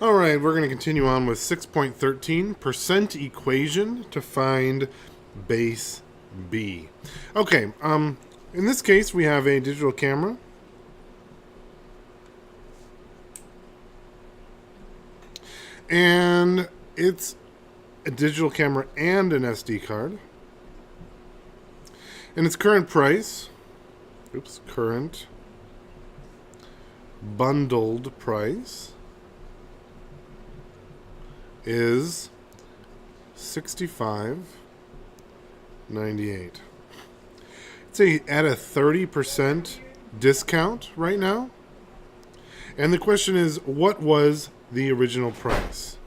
All right, we're going to continue on with 6.13, percent equation to find base B. Okay, in this case, we have a digital camera. And it's a digital camera and an SD card. And its current price, current bundled price is $65.98. It's at a 30% discount right now. And the question is, what was the original price?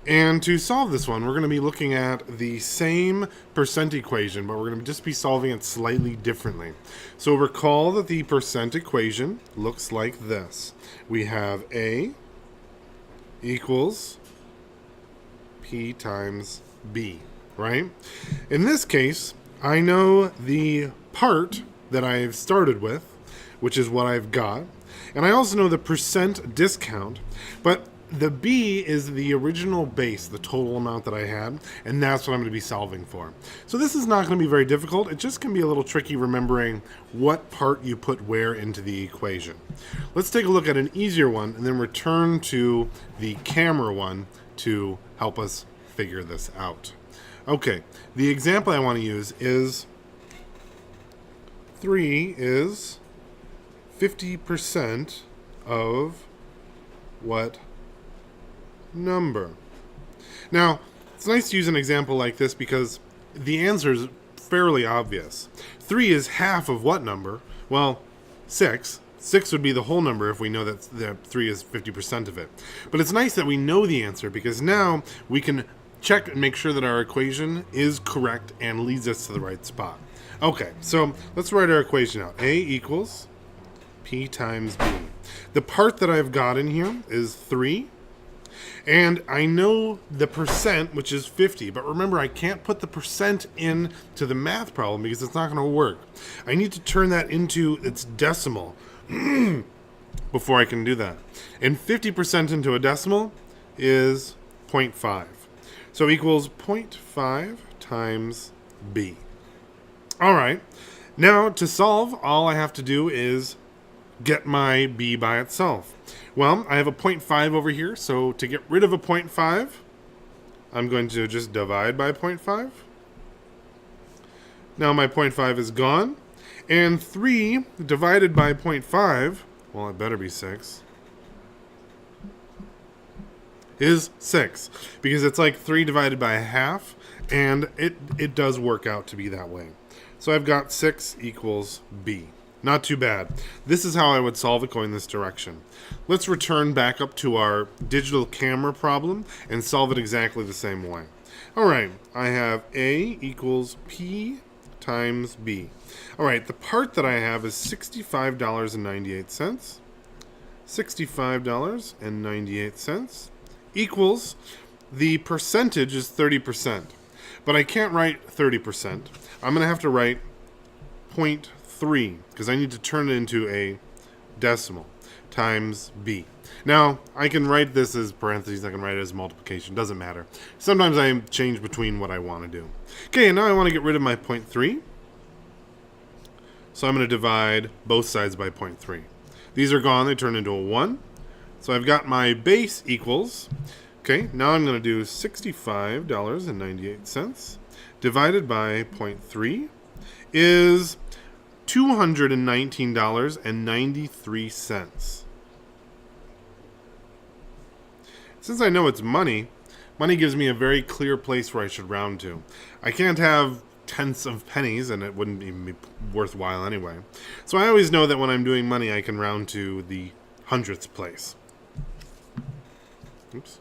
And to solve this one, we're going to be looking at the same percent equation, but we're going to just be solving it slightly differently. So recall that the percent equation looks like this. We have A equals P times B, right? In this case, I know the part that I've started with, which is what I've got, and I also know the percent discount, but the B is the original base, the total amount that I had, and that's what I'm going to be solving for. So this is not going to be very difficult. It just can be a little tricky remembering what part you put where into the equation. Let's take a look at an easier one and then return to the camera one to help us figure this out. Okay, the example I want to use is 3 is 50% of what number? Now, it's nice to use an example like this because the answer is fairly obvious. 3 is half of what number? Well, 6. 6 would be the whole number if we know that the 3 is 50% of it. But it's nice that we know the answer because now we can check and make sure that our equation is correct and leads us to the right spot. Okay, so let's write our equation out. A equals P times B. The part that I've got in here is 3. And I know the percent, which is 50. But remember, I can't put the percent in to the math problem because it's not going to work. I need to turn that into its decimal before I can do that. And 50% into a decimal is 0.5. So equals 0.5 times B. All right. Now, to solve, all I have to do is get my B by itself. Well, I have a 0.5 over here, so to get rid of a 0.5, I'm going to just divide by 0.5. Now my 0.5 is gone, and 3 divided by 0.5, well, it better be 6, is 6, because it's like 3 divided by a half, and it does work out to be that way. So I've got 6 equals B. Not too bad. This is how I would solve it going this direction. Let's return back up to our digital camera problem and solve it exactly the same way. All right, I have A equals P times B. All right, the part that I have is $65.98. $65.98 equals, the percentage is 30%. But I can't write 30%. I'm going to have to write 0.3 because I need to turn it into a decimal times B. Now, I can write this as parentheses, I can write it as multiplication, doesn't matter. Sometimes I change between what I want to do. Okay, and now I want to get rid of my 0.3. So I'm going to divide both sides by 0.3. These are gone, they turn into a 1. So I've got my base equals, okay, now I'm going to do $65.98 divided by 0.3 is $219.93. Since I know it's money, money gives me a very clear place where I should round to. I can't have tenths of pennies, and it wouldn't even be worthwhile anyway. So I always know that when I'm doing money, I can round to the hundredth place. Oops.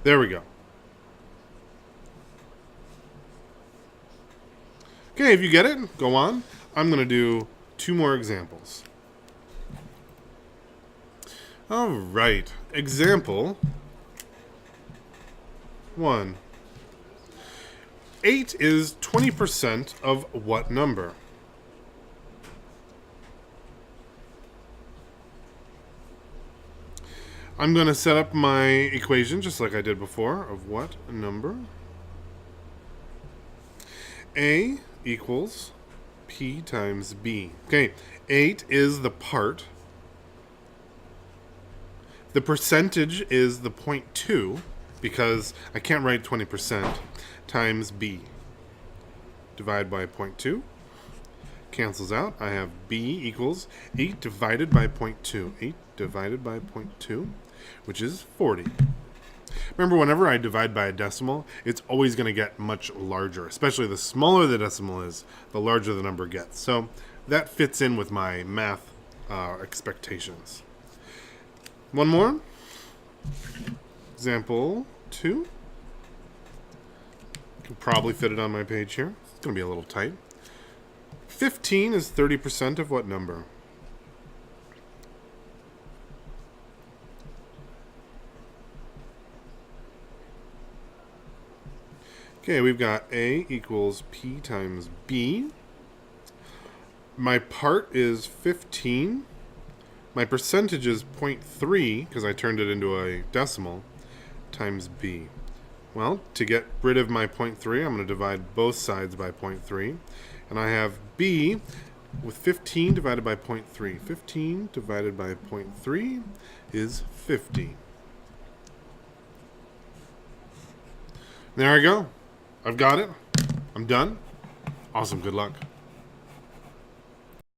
There we go. Okay, if you get it, go on. I'm going to do 2 more examples. All right. Example 1. 8 is 20% of what number? I'm going to set up my equation just like I did before of what number. A equals P times B. Okay, 8 is the part. The percentage is the 0.2 because I can't write 20% times B. Divide by 0.2. Cancels out. I have B equals 8 divided by 0.2. 8 divided by 0.2, which is 40. Remember, whenever I divide by a decimal, it's always going to get much larger. Especially the smaller the decimal is, the larger the number gets. So that fits in with my math expectations. One more. Example 2. Can probably fit it on my page here. It's going to be a little tight. 15 is 30% of what number? Okay, we've got A equals P times B. My part is 15. My percentage is 0.3, because I turned it into a decimal, times B. Well, to get rid of my 0.3, I'm going to divide both sides by 0.3. And I have B with 15 divided by 0.3. 15 divided by 0.3 is 50. There I go. I've got it. I'm done. Awesome. Good luck.